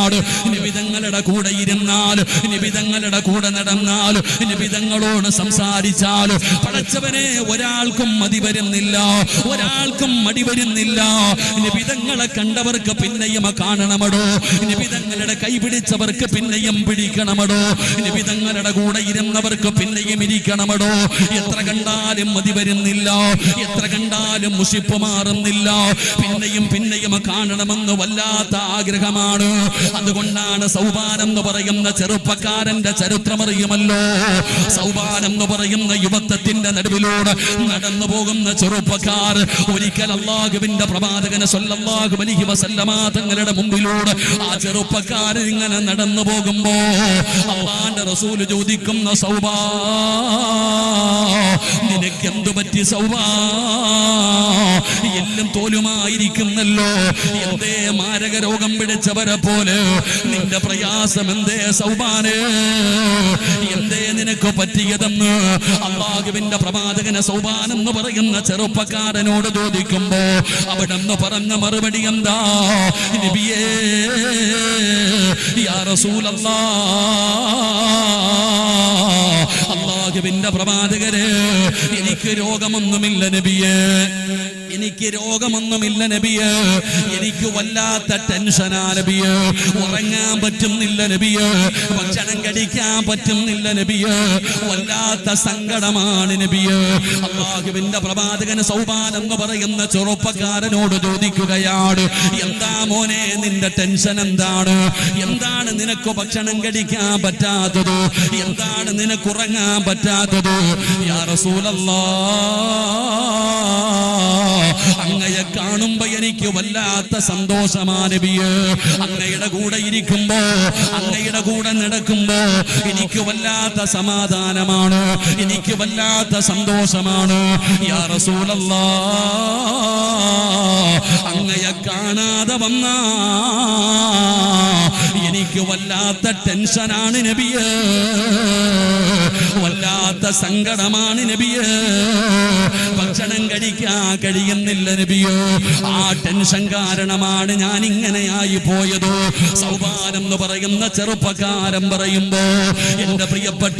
പറയുകയാണ്, നിബിതങ്ങളുടെ കൂടെ ഇരുന്നാൽ, നിബിതങ്ങളുടെ കൂടെ നടന്നാൽ, നിബിതങ്ങളോട് സംസാരിച്ചാൽ പടച്ചവനെ ഒരാൾക്കും മതി വരുന്നില്ല, ഒരാൾക്കും മടി വരുന്നില്ല. നിബിതങ്ങളെ കണ്ടവർക്ക് പിന്നെയും കാണണമടോ, നിബിതങ്ങളുടെ കൈ പിടിച്ചവർക്ക് പിന്നെയും പിടിക്കണമടോ, നിബിതങ്ങളുടെ കൂടെ ഇരുന്നവർക്ക് പിന്നെയും ഇരിക്കണമടോ. എത്ര കണ്ടാലും മതി വരുന്നില്ല, എത്ര കണ്ടാലും മുഷിപ്പ് മാറുന്നില്ല, പിന്നെയും പിന്നെയും കാണണമെന്ന് വല്ലാത്ത ആഗ്രഹമാണ്. അതുകൊണ്ടാണ് സൗബാൻ എന്ന് പറയുന്ന ചെറുപ്പക്കാരന്റെ ചരിത്രമറിയുമല്ലോ. സൗബാൻ എന്ന് പറയുന്ന യുവത്വത്തിന്റെ നടുവിലൂടെ നടന്നു പോകുന്ന ചെറുപ്പക്കാർ ഒരിക്കൽ അല്ലാഹുവിന്റെ പ്രവാചകൻ സ്വല്ലല്ലാഹു അലൈഹി വസല്ലമ തങ്ങളുടെ മുമ്പിലൂടെ ആ ചെറുപ്പക്കാരൻ ഇങ്ങനെ നടന്നു പോകുമ്പോ അല്ലാഹുവിന്റെ റസൂൽ ചോദിക്കുന്ന, സൗബാ നിനക്ക് എന്തു പറ്റി സൗബാ? എല്ലാം തോലുമായിരിക്കുന്നല്ലോ, എന്തേ മാരക രോഗം പിടിച്ചവരെ പോലെ നിന്റെ പ്രയാസം എന്തേ സൗബാനെ? എന്തേ നിനക്ക് പറ്റിയതെന്ന് അല്ലാഹുവിന്റെ പ്രവാചകനെ സൗബാൻ എന്ന് പറയുന്ന ചെറുപ്പക്കാരനോട് ചോദിക്കുമ്പോ അവിടെ നിന്ന് പറഞ്ഞ മറുപടി എന്താ? നബിയേ യാ റസൂലല്ലാഹ്, അല്ലാഹുവിന്റെ പ്രവാചകരെ എനിക്ക് രോഗമൊന്നുമില്ല നബിയേ, എനിക്ക് രോഗമൊന്നുമില്ല നബിയേ, എനിക്ക് വല്ലാത്ത ടെൻഷനാ നബിയേ, ഉറങ്ങാൻ പറ്റുന്നില്ല നബിയേ, ഭക്ഷണം കഴിക്കാൻ പറ്റുന്നില്ല നബിയേ, വല്ലാത്ത സങ്കടമാണ് നബിയേ. അല്ലാഹുവിന്റെ പ്രവാചകൻ സൗബാൻ എന്ന് പറയുന്ന ചെറുപ്പക്കാരനോട് ചോദിക്കുകയാണ്, എന്താ മോനെ നിന്റെ ടെൻഷൻ എന്താണ്? എന്താണ് നിനക്ക് ഭക്ഷണം കഴിക്കാൻ പറ്റാത്തത്? എന്താണ് നിനക്ക് ഉറങ്ങാൻ പറ്റാത്തത്? യാ റസൂലല്ലാഹ്, അങ്ങയെ കാണുമ്പോ എനിക്ക് വല്ലാത്ത സന്തോഷമാണ് നബിയേ, അങ്ങയുടെ കൂടെ ഇരിക്കുമ്പോ, അങ്ങയുടെ കൂടെ നടക്കുമ്പോ എനിക്ക് വല്ലാത്ത സമാധാനമാണ്, എനിക്ക് വല്ലാത്ത സന്തോഷമാണ്. യാ റസൂലല്ലാഹ്, അങ്ങയെ കാണാതെ വന്നാ എനിക്ക് വല്ലാത്ത ടെൻഷനാണ് നബിയേ, വല്ലാത്ത സങ്കടമാണ് നബിയേ, ഭക്ഷണം കഴിക്കാൻ കഴിയുന്നില്ല നബിയേ, ആ ടെൻഷൻ കാരണമാണ് ഞാൻ ഇങ്ങനെയായി പോയത്. സൗബാൻ എന്ന് പറയുന്ന ചെറുപ്പക്കാരൻ പറയുമ്പോ എന്റെ പ്രിയപ്പെട്ട